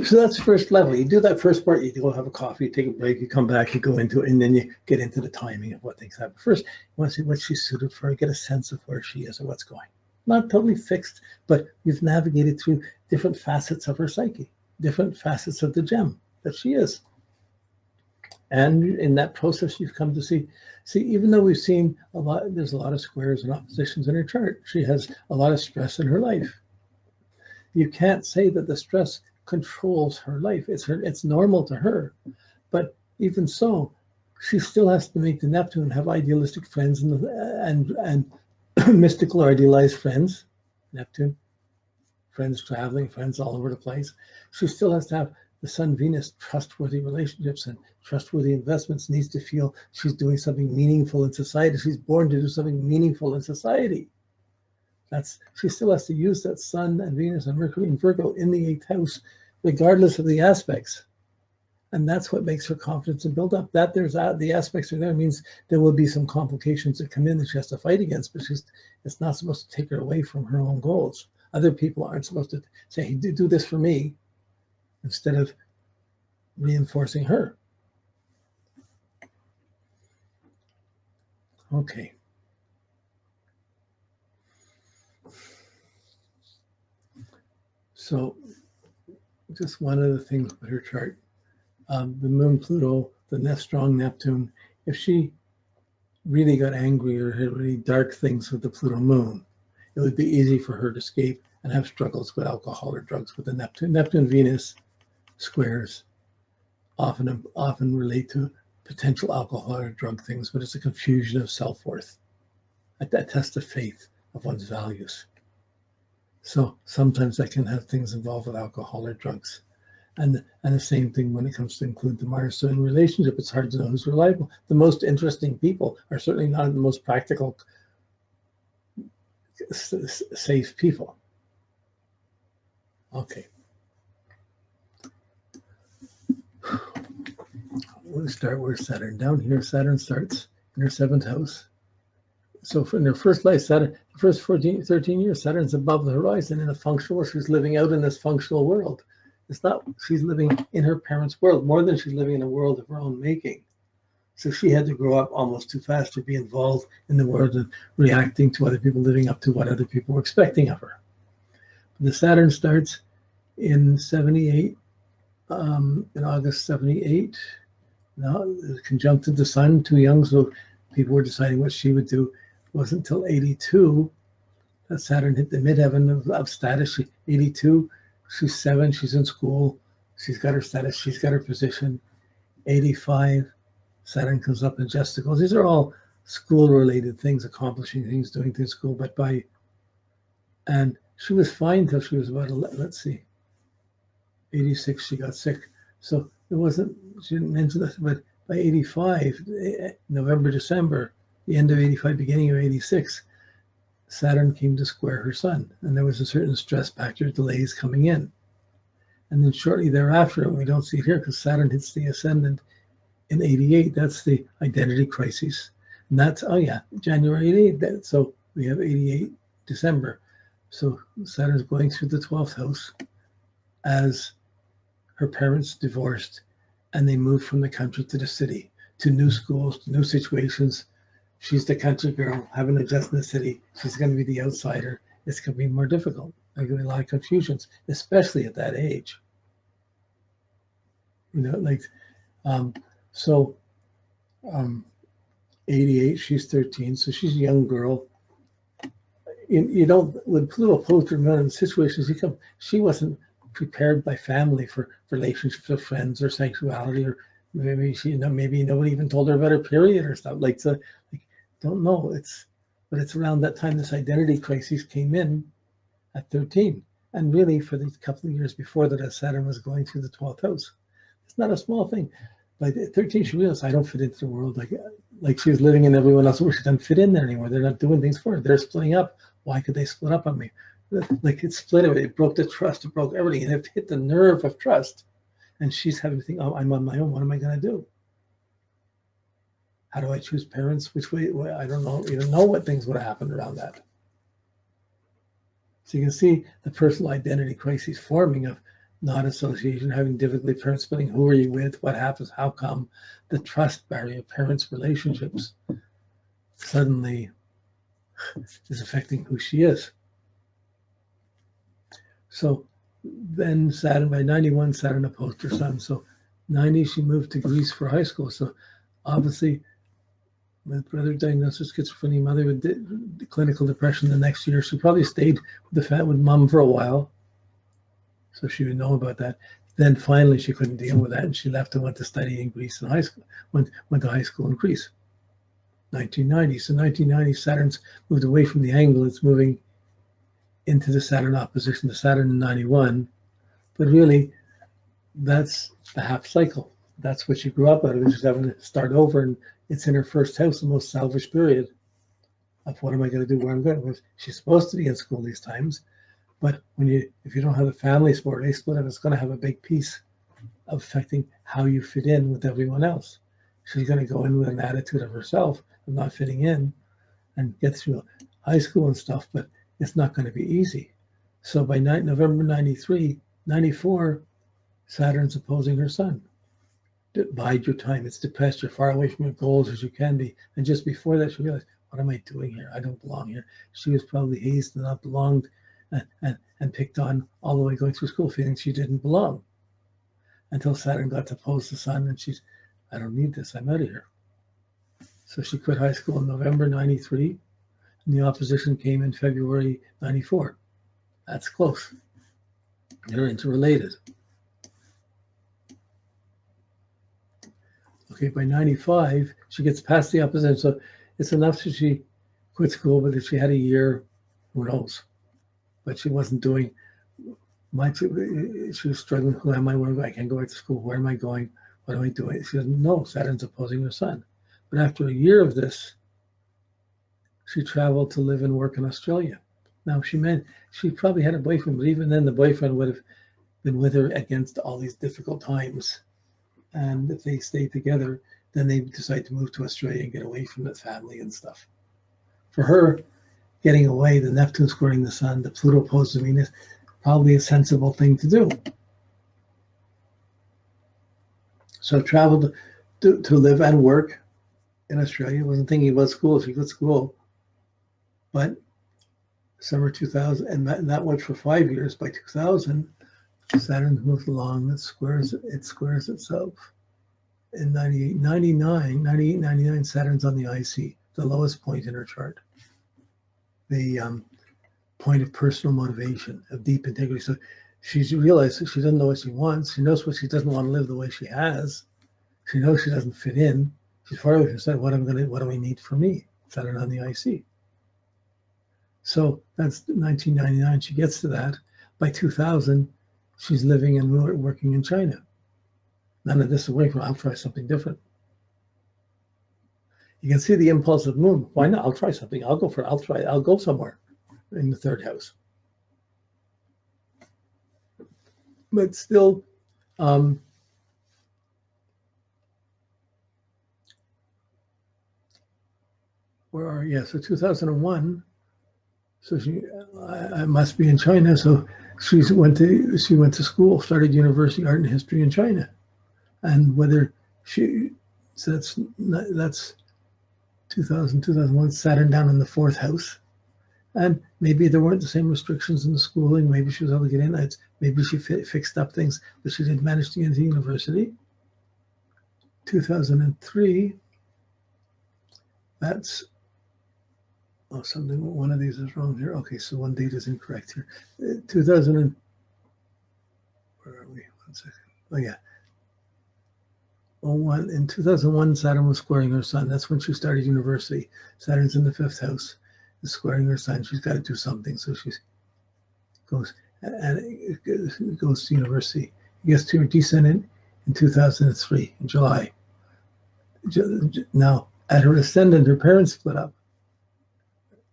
So that's first level. You do that first part, you go have a coffee, you take a break, you come back, you go into it, and then you get into the timing of what things happen. First, you want to see what she's suited for, get a sense of where she is or what's going. Not totally fixed, but you've navigated through different facets of her psyche, different facets of the gem that she is. And in that process, you've come to see, even though we've seen a lot, there's a lot of squares and oppositions in her chart. She has a lot of stress in her life. You can't say that the stress controls her life. It's normal to her. But even so, she still has to make the Neptune have idealistic friends and mystical or idealized friends. Neptune, friends traveling, friends all over the place. She still has to have the Sun Venus trustworthy relationships and trustworthy investments, needs to feel she's doing something meaningful in society. She's born to do something meaningful in society. She still has to use that Sun and Venus and Mercury and Virgo in the 8th house, regardless of the aspects. And that's what makes her confidence and build up. That the aspects are there means there will be some complications that come in that she has to fight against, but it's not supposed to take her away from her own goals. Other people aren't supposed to say, hey, do this for me, instead of reinforcing her. Okay. So just one of the things with her chart, the moon Pluto, the strong Neptune, if she really got angry or had really dark things with the Pluto moon, it would be easy for her to escape and have struggles with alcohol or drugs with the Neptune. Neptune Venus squares often relate to potential alcohol or drug things, but it's a confusion of self-worth, a test of faith of one's values. So sometimes that can have things involved with alcohol or drugs. And the same thing when it comes to include the Mars. So in relationship, it's hard to know who's reliable. The most interesting people are certainly not the most practical, safe people. Okay. We'll start where Saturn, down here, Saturn starts in her 7th house. So in her first life, Saturn, the first 13 years, Saturn's above the horizon in a functional, she's living out in this functional world. It's not, she's living in her parents' world more than she's living in a world of her own making. So she had to grow up almost too fast to be involved in the world and reacting to other people, living up to what other people were expecting of her. The Saturn starts in 78, in August 78. Now, conjuncted the Sun, too young, so people were deciding what she would do. It wasn't until 82 that Saturn hit the midheaven of status. 82, she's 7, she's in school, she's got her status, she's got her position. 85, Saturn comes up in gesticles. These are all school-related things, accomplishing things, doing things school, and she was fine till she was about 86, she got sick. So it wasn't, she didn't mention this, but by 85, November, December, the end of 85, beginning of 86, Saturn came to square her Sun, and there was a certain stress factor, delays coming in. And then shortly thereafter, and we don't see it here because Saturn hits the ascendant in 88, that's the identity crisis. And that's, January 88, so we have 88 December. So Saturn's going through the 12th house as her parents divorced and they moved from the country to the city, to new schools, to new situations. She's the country girl having to adjust in the city. She's going to be the outsider. It's going to be more difficult. There's going to be a lot of confusions, especially at that age. 88, she's 13, so she's a young girl. You don't, when Pluto opposed her moon in situations, she wasn't prepared by family for relationships with friends or sexuality, or maybe maybe nobody even told her about her period or stuff. Don't know. But it's around that time this identity crisis came in at 13, and really for the couple of years before that, as Saturn was going through the 12th house. It's not a small thing. By 13, she realized, I don't fit into the world. Like she was living in everyone else where she doesn't fit in there anymore. They're not doing things for her. They're splitting up. Why could they split up on me? Like it split away. It broke the trust. It broke everything. And it hit the nerve of trust. And she's having to think, oh, I'm on my own. What am I going to do? How do I choose parents? Which way? I don't know. You don't know what things would have happened around that. So you can see the personal identity crisis forming of not association, having difficulty parents spelling who are you with, what happens, how come, the trust barrier, parents' relationships suddenly is affecting who she is. So then Saturn, by 91, Saturn opposed her sun. So 90, she moved to Greece for high school. So obviously, with brother diagnosed with schizophrenia, mother with clinical depression the next year, she probably stayed with mom for a while. So she would know about that. Then finally, she couldn't deal with that, and she left and went to study in Greece in high school. Went to high school in Greece. 1990. So 1990, Saturn's moved away from the angle. It's moving into the Saturn opposition to Saturn in 91. But really, that's the half cycle. That's what she grew up out of. She's having to start over, and it's in her first house, the most salvage period of what am I going to do, where I'm going. She's supposed to be in school these times, but if you don't have a family sport, they split up, it's going to have a big piece of affecting how you fit in with everyone else. She's going to go in with an attitude of herself of not fitting in and get through high school and stuff, but it's not going to be easy. So by November 93, 94, Saturn's opposing her sun. Bide your time. It's depressed. You're far away from your goals as you can be. And just before that, she realized, what am I doing here? I don't belong here. She was probably hazed and not belonged and picked on all the way going through school, feeling she didn't belong. Until Saturn got to oppose the sun, and she's, I don't need this. I'm out of here. So she quit high school in November 93, and the opposition came in February 94. That's close. They're interrelated. Okay, by 95, she gets past the opposition. So it's enough that she quit school, but if she had a year, who knows? But she wasn't doing much. She was struggling. Who am I? Where am I? I can't go back to school. Where am I going? What am I doing? She doesn't know. Saturn's opposing her sun. But after a year of this, she traveled to live and work in Australia. Now, she probably had a boyfriend, but even then the boyfriend would have been with her against all these difficult times. And if they stayed together, then they decide to move to Australia and get away from the family and stuff. For her, getting away, the Neptune squaring the sun, the Pluto opposed to Venus, probably a sensible thing to do. So traveled to live and work in Australia. Wasn't thinking about school. She quit school. But summer 2000, and that went for 5 years. By 2000, Saturn moved along. It squares itself. In 98, 99, Saturn's on the IC, the lowest point in her chart. The point of personal motivation, of deep integrity. So she's realized that she doesn't know what she wants. She knows what she doesn't want to live the way she has. She knows she doesn't fit in. She's far away from saying, what do I need for me? Saturn on the IC. So that's 1999. She gets to that. By 2000, she's living and working in China. None of this away from, I'll try something different. You can see the impulse of Moon. Why not? I'll try something. I'll go somewhere in the third house. But still, so 2001. So I must be in China. So she went to school, started university, art and history in China. And so that's 2000, 2001, Saturn down in the fourth house. And maybe there weren't the same restrictions in the schooling. Maybe she was able to get in. Maybe she fixed up things, but she didn't manage to get into university. 2003, that's, one of these is wrong here. Okay, so one date is incorrect here. 2000, where are we? 1 second. Oh, yeah. In 2001, Saturn was squaring her sun. That's when she started university. Saturn's in the fifth house, is squaring her sun. She's got to do something. So she goes to university. Gets to her descendant in 2003, in July. Now, at her ascendant, her parents split up.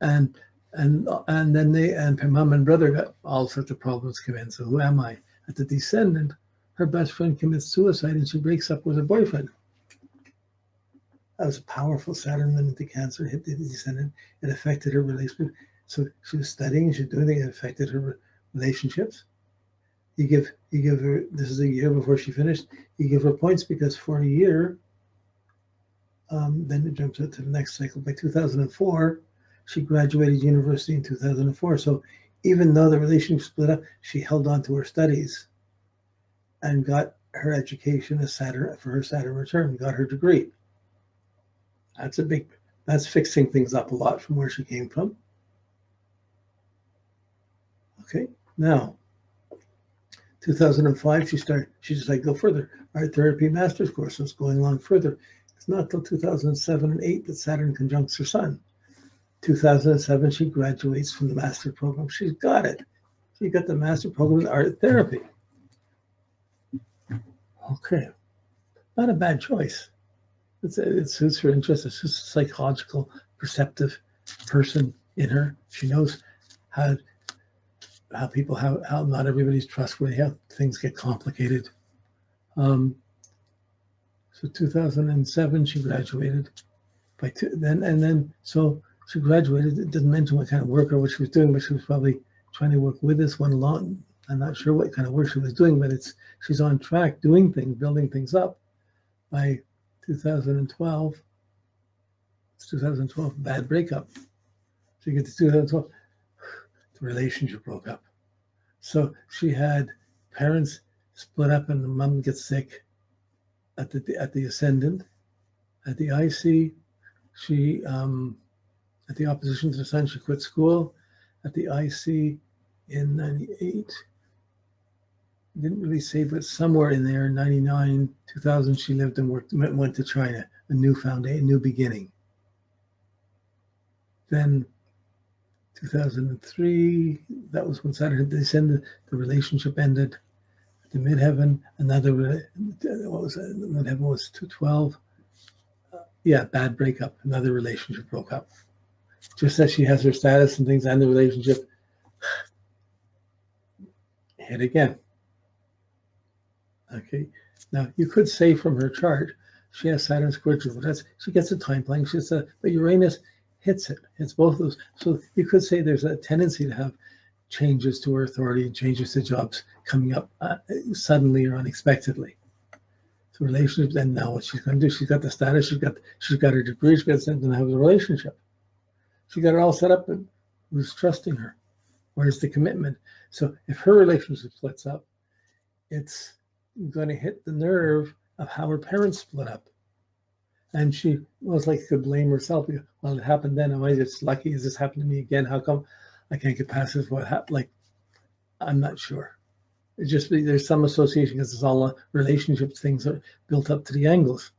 And then mom and brother got all sorts of problems come in. So who am I? At the descendant, her best friend commits suicide and she breaks up with her boyfriend. That was a powerful Saturn went into Cancer, hit the descendant. It affected her relationship. So she was studying, she was doing it affected her relationships. You give her, this is a year before she finished, you give her points because for a year, then it jumps out to the next cycle. By 2004, she graduated university in 2004. So even though the relationship split up, she held on to her studies and got her education as Saturn for her Saturn return, got her degree. That's fixing things up a lot from where she came from. Okay, now 2005, she decided to go further. Art therapy master's course was going along further. It's not till 2007 and 8 that Saturn conjuncts her sun. 2007, she graduates from the master program. She's got it. She got the master program in art therapy. Okay, not a bad choice. It suits her interests. It's just a psychological, perceptive person in her. She knows how not everybody's trustworthy, how things get complicated. So 2007, she graduated. So she graduated. It didn't mention what kind of work or what she was doing, but she was probably trying to work with this one along. I'm not sure what kind of work she was doing, but she's on track doing things, building things up. By 2012, it's 2012, bad breakup. So you get to 2012, the relationship broke up. So she had parents split up and the mom gets sick at the ascendant. At the IC, she, at the opposition to the sun, she quit school. At the IC in 98, didn't really say, but somewhere in there, 99, 2000, she lived and worked, went to China, a new beginning. Then 2003, that was when Saturn had descended, the relationship ended. At the midheaven, what was it? The midheaven was 212. Yeah, bad breakup, another relationship broke up. Just as she has her status and things and the relationship, hit again. Okay, now you could say from her chart, she has Saturn square Jupiter. She gets a time plane. But Uranus hits both of those. So you could say there's a tendency to have changes to her authority and changes to jobs coming up suddenly or unexpectedly. So relationships, and now what she's going to do, she's got the status, she's got her degree, she's got something to have a relationship. She got it all set up, and who's trusting her? Where's the commitment? So if her relationship splits up, it's going to hit the nerve of how her parents split up. And she most likely could blame herself. Well, it happened then. Am I just lucky? Has this happened to me again? How come I can't get past this? What happened? Like, I'm not sure. It's just there's some association because it's all relationships, things are built up to the angles.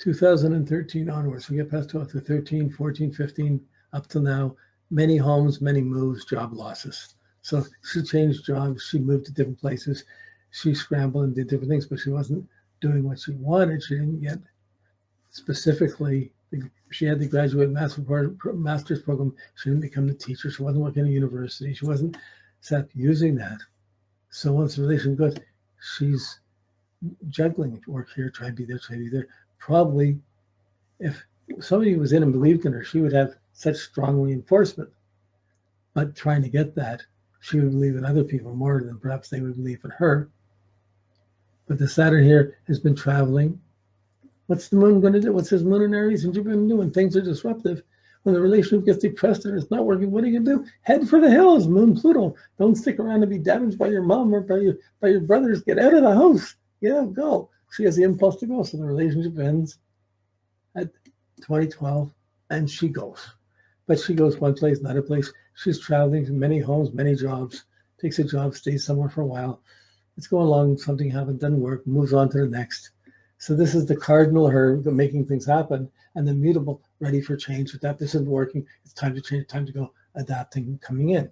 2013 onwards, we get past 12 to 13, 14, 15, up till now, many homes, many moves, job losses. So she changed jobs, she moved to different places, she scrambled and did different things, but she wasn't doing what she wanted. She didn't get specifically, she had the graduate master's program, she didn't become the teacher, she wasn't working at a university, she wasn't using that. So once the relationship goes, she's juggling, work here, try to be there. Probably if somebody was in and believed in her, she would have such strong reinforcement. But trying to get that, she would believe in other people more than perhaps they would believe in her. But the Saturn here has been traveling. What's the moon going to do? What's his moon in Aries and Jupiter going to do when things are disruptive? When the relationship gets depressed and it's not working, what are you going to do? Head for the hills, Moon Pluto. Don't stick around to be damaged by your mom or by your brothers. Get out of the house. Yeah, go. She has the impulse to go. So the relationship ends at 2012 and she goes. But she goes one place, another place. She's traveling to many homes, many jobs, takes a job, stays somewhere for a while. It's going along, something happens, doesn't work, moves on to the next. So this is the cardinal her making things happen, and the mutable ready for change. If that isn't working, it's time to change, time to go, adapting, coming in.